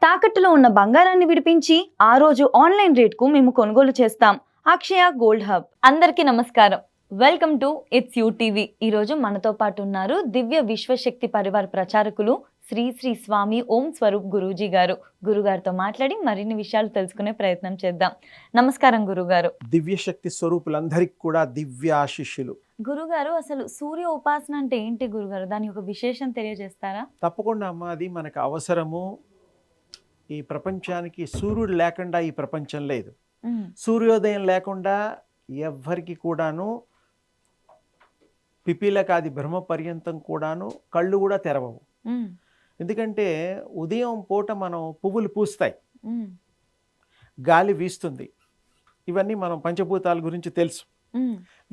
తాకట్టులో ఉన్న బంగారాన్ని విడిపించి ఆ రోజు ఆన్లైన్ రేట్కు మేము కొనుగోలు చేస్తాం. అక్షయ గోల్డ్ హబ్. అందరికీ నమస్కారం. Welcome to it's you TV. ఈరోజు మనతో పాటు ఉన్నారు దివ్య విశ్వశక్తి పరివార్ ప్రచారకులు శ్రీ శ్రీ స్వామి ఓం స్వరూప్ గురూజీ గారు. గురుగారితో మాట్లాడి మరిన్ని విషయాలు తెలుసుకునే ప్రయత్నం చేద్దాం. నమస్కారం గురుగారు. దివ్యశక్తి స్వరూపులందరికీ కూడా దివ్య ఆశీస్సులు. గురుగారు, అసలు సూర్య ఉపాసన అంటే ఏంటి గురుగారు? దాని ఒక విశేషం తెలియజేస్తారా? తప్పకుండా అమ్మ, అది మనకు అవసరము. ఈ ప్రపంచానికి సూర్యుడు లేకుండా ఈ ప్రపంచం లేదు. సూర్యోదయం లేకుండా ఎవ్వరికి కూడాను పిపీలకాది బ్రహ్మ పర్యంతం కూడాను కళ్ళు కూడా తెరవవు. ఎందుకంటే ఉదయం పూట మనం పువ్వులు పూస్తాయి, గాలి వీస్తుంది, ఇవన్నీ మనం పంచభూతాల గురించి తెలుసు.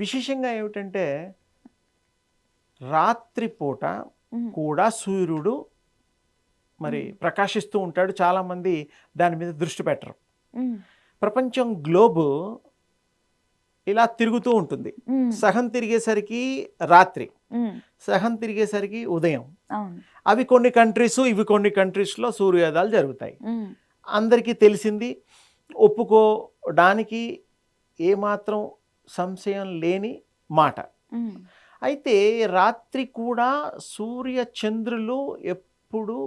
విశేషంగా ఏమిటంటే రాత్రిపూట కూడా సూర్యుడు మరి ప్రకాశిస్తూ ఉంటాడు. చాలామంది దాని మీద దృష్టి పెట్టరు. ప్రపంచం గ్లోబు ఇలా తిరుగుతూ ఉంటుంది. సగం తిరిగేసరికి రాత్రి, సగం తిరిగేసరికి ఉదయం. అవి కొన్ని కంట్రీస్, ఇవి కొన్ని కంట్రీస్లో సూర్యోదయాలు జరుగుతాయి. అందరికీ తెలిసింది, ఒప్పుకోవడానికి ఏమాత్రం సంశయం లేని మాట. అయితే రాత్రి కూడా సూర్య చంద్రులు ఎప్పుడు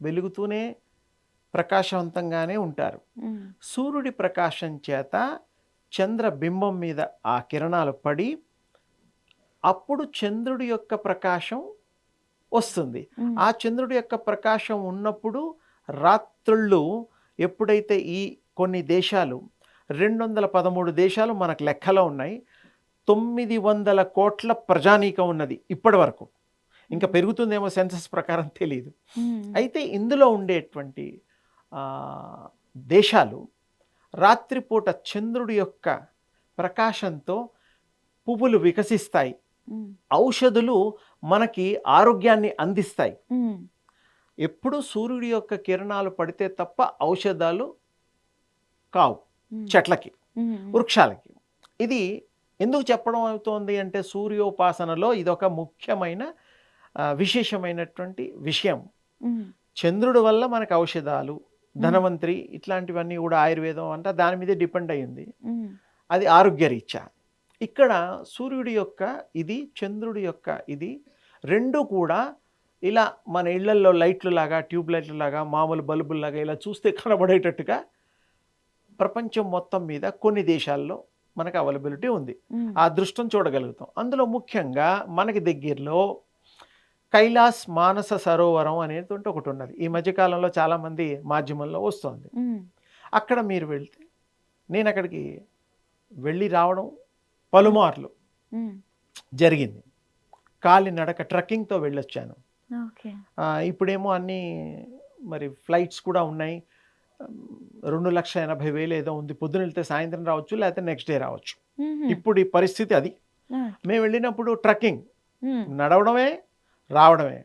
వెలుగుతూనే ప్రకాశవంతంగానే ఉంటారు. సూర్యుడి ప్రకాశం చేత చంద్రబింబం మీద ఆ కిరణాలు పడి అప్పుడు చంద్రుడి యొక్క ప్రకాశం వస్తుంది. ఆ చంద్రుడి యొక్క ప్రకాశం ఉన్నప్పుడు రాత్రుళ్ళు ఎప్పుడైతే ఈ కొన్ని దేశాలు 213 దేశాలు మనకు లెక్కలో ఉన్నాయి, 900 కోట్ల ప్రజానీకం ఉన్నది ఇప్పటి వరకు. ఇంకా పెరుగుతుందేమో సెన్సస్ ప్రకారం తెలియదు. అయితే ఇందులో ఉండేటువంటి దేశాలు రాత్రిపూట చంద్రుడి యొక్క ప్రకాశంతో పువ్వులు వికసిస్తాయి, ఔషధులు మనకి ఆరోగ్యాన్ని అందిస్తాయి. ఎప్పుడు సూర్యుడి యొక్క కిరణాలు పడితే తప్ప ఔషధాలు కావు చెట్లకి, వృక్షాలకి. ఇది ఎందుకు చెప్పడం అవుతోంది అంటే సూర్యోపాసనలో ఇదొక ముఖ్యమైన విశేషమైనటువంటి విషయం. చంద్రుడి వల్ల మనకు ఔషధాలు, ధనవంతరి, ఇట్లాంటివన్నీ కూడా ఆయుర్వేదం అంతా దాని మీదే డిపెండ్ అయ్యింది. అది ఆరోగ్యరీత్యా. ఇక్కడ సూర్యుడి యొక్క ఇది, చంద్రుడి యొక్క ఇది రెండు కూడా ఇలా మన ఇళ్లల్లో లైట్లు లాగా, ట్యూబ్ లైట్లు లాగా, మామూలు బల్బుల్లాగా ఇలా చూస్తే కనబడేటట్టుగా ప్రపంచం మొత్తం మీద కొన్ని దేశాల్లో మనకు అవైలబిలిటీ ఉంది. ఆ దృష్టం చూడగలుగుతాం. అందులో ముఖ్యంగా మనకి దగ్గరలో కైలాస్ మానస సరోవరం అనేటువంటి ఒకటి ఉన్నది. ఈ మధ్యకాలంలో చాలామంది మాధ్యమంలో వస్తుంది. అక్కడ మీరు వెళ్తే, నేను అక్కడికి వెళ్ళి రావడం పలుమార్లు జరిగింది. కాలినడక ట్రెక్కింగ్తో వెళ్ళొచ్చాను. ఇప్పుడేమో అన్నీ మరి ఫ్లైట్స్ కూడా ఉన్నాయి. 2,80,000 ఏదో ఉంది. పొద్దున వెళ్తే సాయంత్రం రావచ్చు, లేకపోతే నెక్స్ట్ డే రావచ్చు. ఇప్పుడు ఈ పరిస్థితి అది. మేము వెళ్ళినప్పుడు ట్రెక్కింగ్, నడవడమే రావడమే.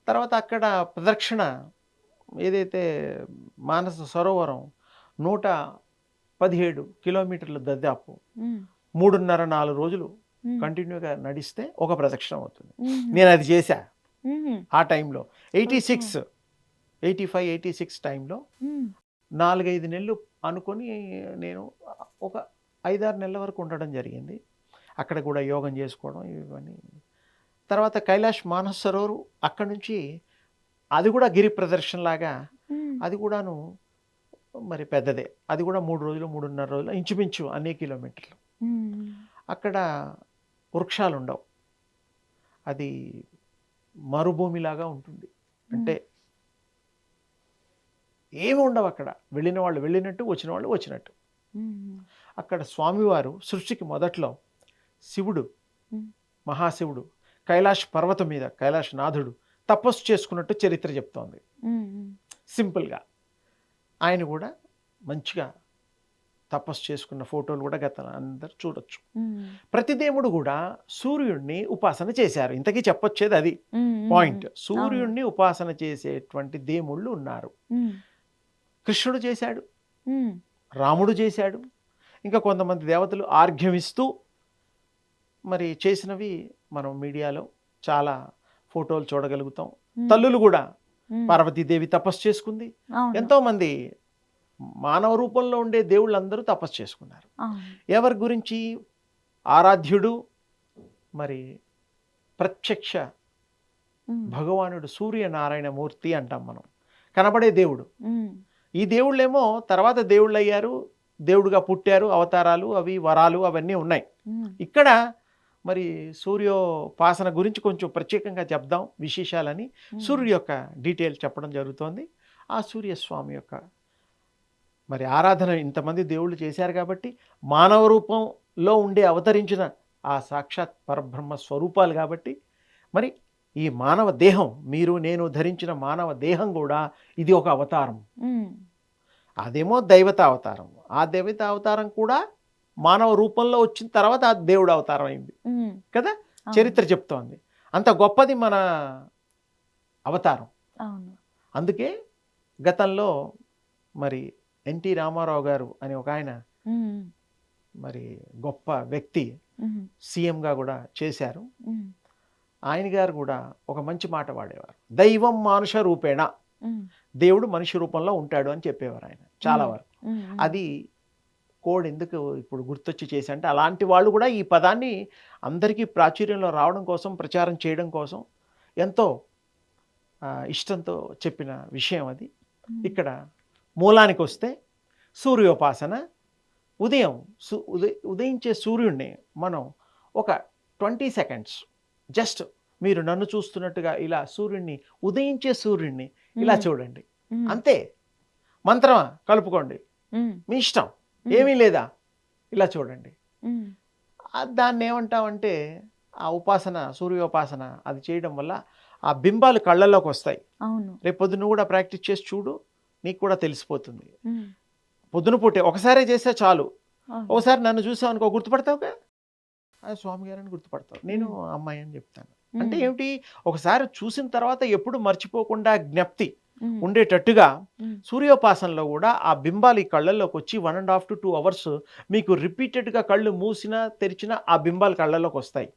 తర్వాత అక్కడ ప్రదక్షిణ ఏదైతే మానస సరోవరం 117 కిలోమీటర్ల దాదాపు 3.5-4 రోజులు కంటిన్యూగా నడిస్తే ఒక ప్రదక్షిణ అవుతుంది. నేను అది చేశా ఆ టైంలో 85-86 టైంలో. 4-5 నెలలు అనుకొని నేను ఒక 5-6 నెలల వరకు ఉండడం జరిగింది. అక్కడ కూడా యోగం చేసుకోవడం ఇవన్నీ. తర్వాత కైలాష్ మానస సరోవరు, అక్కడి నుంచి అది కూడా గిరి ప్రదర్శనలాగా, అది కూడాను మరి పెద్దదే. అది కూడా 3 రోజులు 3.5 రోజులు ఇంచుమించు అన్ని కిలోమీటర్లు. అక్కడ వృక్షాలు ఉండవు, అది మరుభూమిలాగా ఉంటుంది. అంటే ఏమి ఉండవు అక్కడ. వెళ్ళిన వాళ్ళు వెళ్ళినట్టు, వచ్చిన వాళ్ళు వచ్చినట్టు. అక్కడ స్వామివారు సృష్టికి మొదట్లో శివుడు, మహాశివుడు కైలాష్ పర్వతం మీద, కైలాష్ నాథుడు తపస్సు చేసుకున్నట్టు చరిత్ర చెప్తోంది. సింపుల్గా ఆయన కూడా మంచిగా తపస్సు చేసుకున్న ఫోటోలు కూడా గత అందరు చూడొచ్చు. ప్రతి దేవుడు కూడా సూర్యుడిని ఉపాసన చేశారు. ఇంతకీ చెప్పొచ్చేది అది పాయింట్. సూర్యుడిని ఉపాసన చేసేటువంటి దేవుళ్ళు ఉన్నారు. కృష్ణుడు చేశాడు, రాముడు చేశాడు, ఇంకా కొంతమంది దేవతలు ఆర్ఘ్యమిస్తూ మరి చేసినవి మనం మీడియాలో చాలా ఫోటోలు చూడగలుగుతాం. తల్లులు కూడా పార్వతీదేవి తపస్సు చేసుకుంది. అవును. ఎంతో మంది మానవ రూపంలో ఉండే దేవుళ్ళందరూ తపస్సు చేసుకున్నారు. అవును. ఎవరి గురించి? ఆరాధ్యుడు, మరి ప్రత్యక్ష భగవానుడు సూర్యనారాయణమూర్తి అంటాం మనం, కనబడే దేవుడు. ఈ దేవుళ్ళేమో తర్వాత దేవుళ్ళు అయ్యారు, దేవుడుగా పుట్టారు, అవతారాలు అవి వరాలు అవన్నీ ఉన్నాయి. ఇక్కడ మరి సూర్యోపాసన గురించి కొంచెం ప్రత్యేకంగా చెప్దాం విశేషాలని సూర్యుడి యొక్క డీటెయిల్ చెప్పడం జరుగుతోంది. ఆ సూర్యస్వామి యొక్క మరి ఆరాధన ఇంతమంది దేవుళ్ళు చేశారు కాబట్టి మానవ రూపంలో ఉండే అవతరించిన ఆ సాక్షాత్ పరబ్రహ్మ స్వరూపాలు కాబట్టి మరి ఈ మానవ దేహం, మీరు నేను ధరించిన మానవ దేహం కూడా ఇది ఒక అవతారం. అదేమో దైవత అవతారం. ఆ దైవత అవతారం కూడా మానవ రూపంలో వచ్చిన తర్వాత ఆ దేవుడు అవతారం అయింది కదా, చరిత్ర చెప్తోంది. అంత గొప్పది మన అవతారం. అందుకే గతంలో మరి ఎన్టీ రామారావు గారు అని ఒక ఆయన మరి గొప్ప వ్యక్తి సీఎంగా కూడా చేశారు. ఆయన గారు కూడా ఒక మంచి మాట వాడేవారు, దైవం మానుష రూపేణ, దేవుడు మనిషి రూపంలో ఉంటాడు అని చెప్పేవారు ఆయన చాలా వరకు. అది కోడ్ ఎందుకు ఇప్పుడు గుర్తొచ్చి చేసి అంటే అలాంటి వాళ్ళు కూడా ఈ పదాన్ని అందరికీ ప్రాచుర్యంలో రావడం కోసం, ప్రచారం చేయడం కోసం ఎంతో ఇష్టంతో చెప్పిన విషయం అది. ఇక్కడ మూలానికి వస్తే సూర్యోపాసన, ఉదయించే సూర్యుడిని మనం ఒక 20 సెకండ్స్ జస్ట్ మీరు నన్ను చూస్తున్నట్టుగా ఇలా సూర్యుడిని, ఉదయించే సూర్యుడిని ఇలా చూడండి అంతే. మంత్రమా కలుపుకోండి, మీ ఇష్టం, ఏమీ లేదా, ఇలా చూడండి. దాన్ని ఏమంటామంటే ఆ ఉపాసన, సూర్యోపాసన అది చేయడం వల్ల ఆ బింబాలు కళ్ళల్లోకి వస్తాయి. రేపు పొద్దున్న కూడా ప్రాక్టీస్ చేసి చూడు, నీకు కూడా తెలిసిపోతుంది. పొద్దున పూటే ఒకసారే చేస్తే చాలు. ఒకసారి నన్ను చూసావు అనుకో, గుర్తుపడతావుగా, స్వామి గారని గుర్తుపడతావు, నేను అమ్మాయి అని చెప్తాను. అంటే ఏమిటి, ఒకసారి చూసిన తర్వాత ఎప్పుడు మర్చిపోకుండా జ్ఞప్తి ఉండేటట్టుగా సూర్యోపాసనలో కూడా ఆ బింబాలు ఈ కళ్ళల్లోకి వచ్చి 1.5 to 2 hours మీకు రిపీటెడ్గా కళ్ళు మూసినా తెరిచినా ఆ బింబాలు కళ్ళల్లోకి వస్తాయి.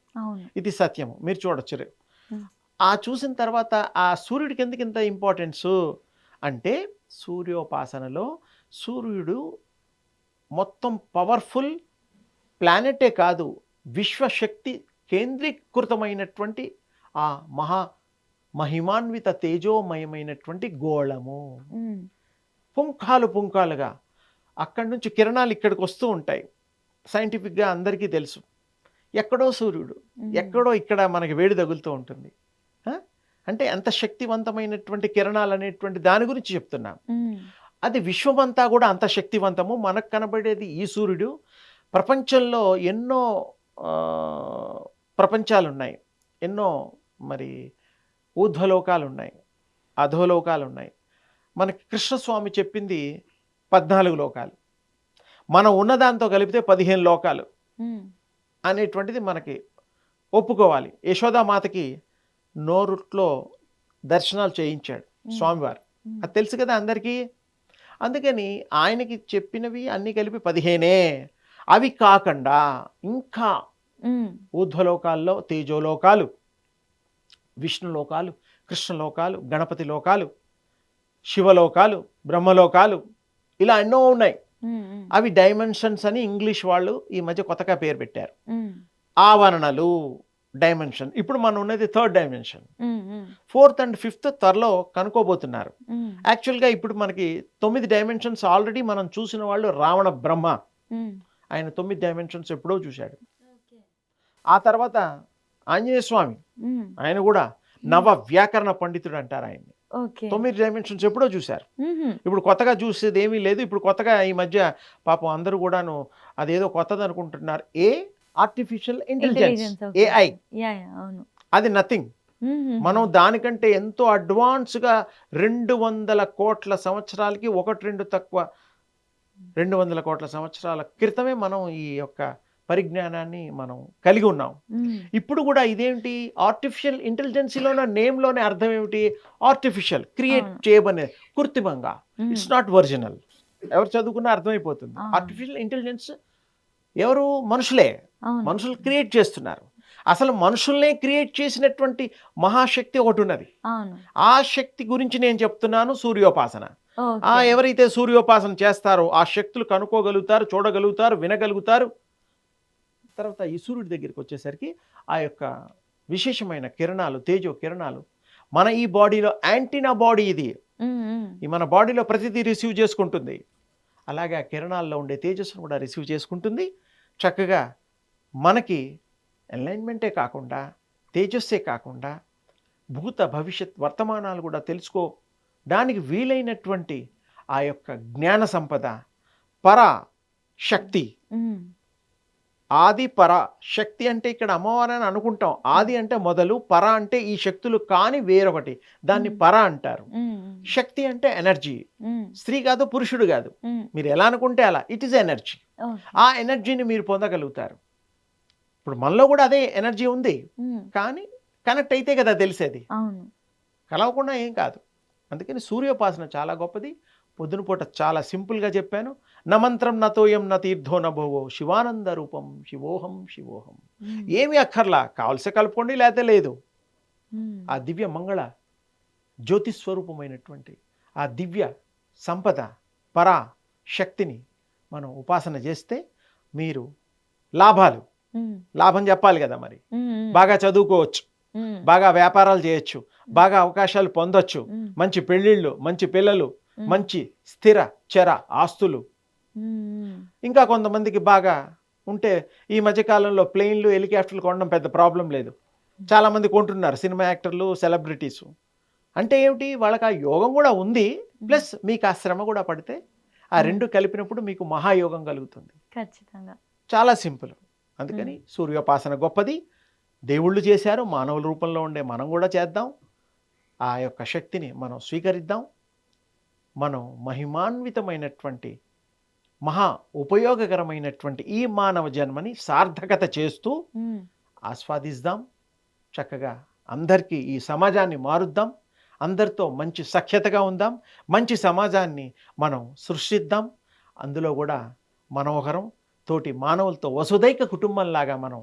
ఇది సత్యము, మీరు చూడొచ్చు. ఆ చూసిన తర్వాత ఆ సూర్యుడికి ఎందుకు ఇంత ఇంపార్టెన్స్ అంటే, సూర్యోపాసనలో సూర్యుడు మొత్తం పవర్ఫుల్ ప్లానెటే కాదు, విశ్వశక్తి కేంద్రీకృతమైనటువంటి ఆ మహిమాన్విత తేజోమయమైనటువంటి గోళము. పుంఖాలుగా అక్కడి నుంచి కిరణాలు ఇక్కడికి వస్తూ ఉంటాయి. సైంటిఫిక్గా అందరికీ తెలుసు, ఎక్కడో సూర్యుడు, ఎక్కడో ఇక్కడ మనకి వేడి తగులుతూ ఉంటుంది. అంటే అంత శక్తివంతమైనటువంటి కిరణాలు అనేటువంటి దాని గురించి చెప్తున్నాం. అది విశ్వమంతా కూడా అంత శక్తివంతము. మనకు కనబడేది ఈ సూర్యుడు. ప్రపంచంలో ఎన్నో ప్రపంచాలు ఉన్నాయి, ఎన్నో మరి ఊర్ధ్వలోకాలు ఉన్నాయి, అధోలోకాలు ఉన్నాయి. మనకి కృష్ణస్వామి చెప్పింది 14 లోకాలు, మనం ఉన్నదాంతో కలిపితే 15 లోకాలు అనేటువంటిది మనకి ఒప్పుకోవాలి. యశోదామాతకి నోరుట్లో దర్శనాలు చేయించాడు స్వామివారు, అది తెలుసు కదా అందరికీ. అందుకని ఆయనకి చెప్పినవి అన్నీ కలిపి 15. అవి కాకుండా ఇంకా ఊర్ధ్వలోకాల్లో తేజోలోకాలు, విష్ణులోకాలు, కృష్ణలోకాలు, గణపతి లోకాలు, శివలోకాలు, బ్రహ్మలోకాలు, ఇలా ఎన్నో ఉన్నాయి. అవి డైమెన్షన్స్ అని ఇంగ్లీష్ వాళ్ళు ఈ మధ్య కొత్తగా పేరు పెట్టారు. ఆవరణలు, డైమెన్షన్. ఇప్పుడు మనం ఉన్నది 3rd dimension. 4th and 5th త్వరలో కనుక్కోబోతున్నారు. యాక్చువల్గా ఇప్పుడు మనకి 9 డైమెన్షన్స్ ఆల్రెడీ మనం చూసిన వాళ్ళు రావణ బ్రహ్మ, ఆయన 9 డైమెన్షన్స్ ఎప్పుడో చూశాడు. ఆ తర్వాత ఆంజనేయ స్వామి, ఆయన కూడా నవ వ్యాకరణ పండితుడు అంటారు ఆయన్ని. 9 డైమెన్షన్స్ ఎప్పుడో చూశారు. ఇప్పుడు కొత్తగా చూసేది ఏమీ లేదు. ఇప్పుడు కొత్తగా ఈ మధ్య పాపం అందరూ కూడాను అదేదో కొత్తది అనుకుంటున్నారు. ఆర్టిఫిషియల్ ఇంటెలిజెన్స్, AI, అది నథింగ్. మనం దానికంటే ఎంతో అడ్వాన్స్గా 200 కోట్ల సంవత్సరాలకి 1-2 తక్కువ 200 కోట్ల సంవత్సరాల క్రితమే మనం ఈ యొక్క పరిజ్ఞానాన్ని మనం కలిగి ఉన్నాం. ఇప్పుడు కూడా ఇదేంటి, ఆర్టిఫిషియల్ ఇంటెలిజెన్సీలోనే నేమ్లోనే అర్థం ఏమిటి, ఆర్టిఫిషియల్, క్రియేట్ చేయబనే, కృత్రిమంగా. It's not original. ఎవరు చదువుకున్నా అర్థమైపోతుంది. ఆర్టిఫిషియల్ ఇంటెలిజెన్స్ ఎవరు, మనుషులే, మనుషులు క్రియేట్ చేస్తున్నారు. అసలు మనుషుల్నే క్రియేట్ చేసినటువంటి మహాశక్తి ఒకటి ఉన్నది. అవును. ఆ శక్తి గురించి నేను చెప్తున్నాను, సూర్యోపాసన. ఓకే. ఎవరైతే సూర్యోపాసన చేస్తారో ఆ శక్తులు కనుక్కోగలుగుతారు, చూడగలుగుతారు, వినగలుగుతారు. తర్వాత ఈ సూర్యుడి దగ్గరికి వచ్చేసరికి ఆ యొక్క విశేషమైన కిరణాలు, తేజో కిరణాలు మన ఈ బాడీలో యాంటీనా బాడీ ఇది. ఈ మన బాడీలో ప్రతిదీ రిసీవ్ చేసుకుంటుంది. అలాగే ఆ కిరణాల్లో ఉండే తేజస్సును కూడా రిసీవ్ చేసుకుంటుంది. చక్కగా మనకి అలైన్మెంటే కాకుండా, తేజస్సే కాకుండా, భూత భవిష్యత్ వర్తమానాలు కూడా తెలుసుకోవడానికి వీలైనటువంటి ఆ యొక్క జ్ఞాన సంపద, పరా శక్తి. ఆది పర శక్తి అంటే ఇక్కడ అమ్మవారని అనుకుంటాం. ఆది అంటే మొదలు, పర అంటే ఈ శక్తులు కాని వేరొకటి, దాన్ని పర అంటారు. శక్తి అంటే ఎనర్జీ. స్త్రీ కాదు, పురుషుడు కాదు, మీరు ఎలా అనుకుంటే అలా, ఇట్ ఈస్ ఎనర్జీ. ఆ ఎనర్జీని మీరు పొందగలుగుతారు. ఇప్పుడు మనలో కూడా అదే ఎనర్జీ ఉంది, కానీ కనెక్ట్ అయితే కదా తెలిసేది. కలవకుండా ఏం కాదు. అందుకని సూర్యోపాసన చాలా గొప్పది. పొద్దున పూట చాలా సింపుల్గా చెప్పాను. నమంత్రం నతోయం నతీర్థో నభోవో శివానంద రూపం శివోహం శివోహం. ఏమి అక్కర్లా, కావలసే కలుపుకోండి, లేకపోతే లేదు. ఆ దివ్య మంగళ జ్యోతిస్వరూపమైనటువంటి ఆ దివ్య సంపద, పరా శక్తిని మనం ఉపాసన చేస్తే మీరు లాభం చెప్పాలి కదా మరి. బాగా చదువుకోవచ్చు, బాగా వ్యాపారాలు చేయొచ్చు, బాగా అవకాశాలు పొందొచ్చు, మంచి పెళ్ళిళ్ళు, మంచి పిల్లలు, మంచి స్థిర చర ఆస్తులు. ఇంకా కొంతమందికి బాగా ఉంటే ఈ మధ్యకాలంలో ప్లేన్లు, హెలికాప్టర్లు కొనడం పెద్ద ప్రాబ్లం లేదు. చాలామంది కొంటున్నారు, సినిమా యాక్టర్లు, సెలబ్రిటీస్. అంటే ఏమిటి, వాళ్ళకి ఆ యోగం కూడా ఉంది, ప్లస్ మీకు ఆ శ్రమ కూడా పడితే ఆ రెండు కలిపినప్పుడు మీకు మహాయోగం కలుగుతుంది. ఖచ్చితంగా చాలా సింపుల్. అందుకని సూర్యోపాసన గొప్పది. దేవుళ్ళు చేశారు, మానవుల రూపంలో ఉండే మనం కూడా చేద్దాం. ఆ యొక్క శక్తిని మనం స్వీకరిద్దాం. మనం మహిమాన్వితమైనటువంటి మహా ఉపయోగకరమైనటువంటి ఈ మానవ జన్మని సార్థకత చేస్తూ ఆస్వాదిద్దాం. చక్కగా అందరికీ ఈ సమాజాన్ని మారుద్దాం. అందరితో మంచి సఖ్యతగా ఉందాం. మంచి సమాజాన్ని మనం సృష్టిద్దాం. అందులో కూడా మనోహరం తోటి మానవులతో వసుదైక కుటుంబంలాగా మనం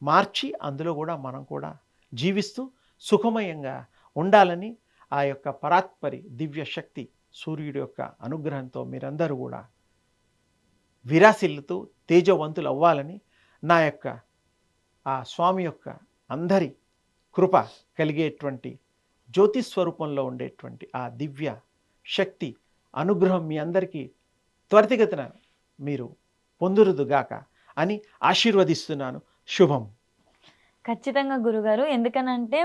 మార్చి అందులో కూడా మనం కూడా జీవిస్తూ సుఖమయంగా ఉండాలని ఆ యొక్క పరాత్పరి దివ్య శక్తి సూర్యుడి యొక్క అనుగ్రహంతో మీరందరూ కూడా విరాసిల్లుతూ తేజవంతులు అవ్వాలని, నా యొక్క ఆ స్వామి యొక్క అందరి కృప కలిగేటువంటి జ్యోతిస్వరూపంలో ఉండేటువంటి ఆ దివ్య శక్తి అనుగ్రహం మీ అందరికీ త్వరితగతిన మీరు పొందురుదుగాక అని ఆశీర్వదిస్తున్నాను. శుభం. ఖచ్చితంగా గురుగారు. ఎందుకనంటే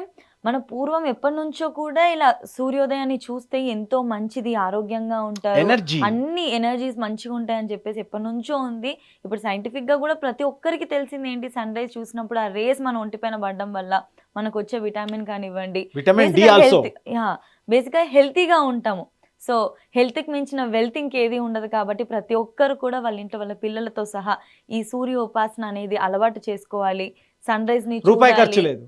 మన పూర్వం ఎప్పటి నుంచో కూడా ఇలా సూర్యోదయాన్ని చూస్తే ఎంతో మంచిది, ఆరోగ్యంగా ఉంటారు, అన్ని ఎనర్జీస్ మంచిగా ఉంటాయని చెప్పేసి ఎప్పటి నుంచో ఉంది. ఇప్పుడు సైంటిఫిక్ గా కూడా ప్రతి ఒక్కరికి తెలిసింది ఏంటి, సన్ రైజ్ చూసినప్పుడు ఆ రేస్ మన ఒంటిపైన పడడం వల్ల మనకు వచ్చే విటమిన్ కానివ్వండి, బేసిక్గా హెల్తీగా ఉంటాము. సో హెల్త్కి మించిన వెల్త్ ఇంకేది ఉండదు. కాబట్టి ప్రతి ఒక్కరు కూడా వాళ్ళ ఇంట్లో వాళ్ళ పిల్లలతో సహా ఈ సూర్య ఉపాసన అనేది అలవాటు చేసుకోవాలి. సన్ రైజ్ ని రూపాయి ఖర్చు లేదు,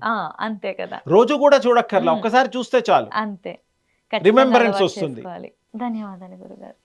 అంతే కదా, రోజు కూడా చూడక్కర్లా, ఒక్కసారి చూస్తే చాలు, అంతే. రిమెంబరెన్స్ వస్తుంది. ధన్యవాదాలు గురుగారు.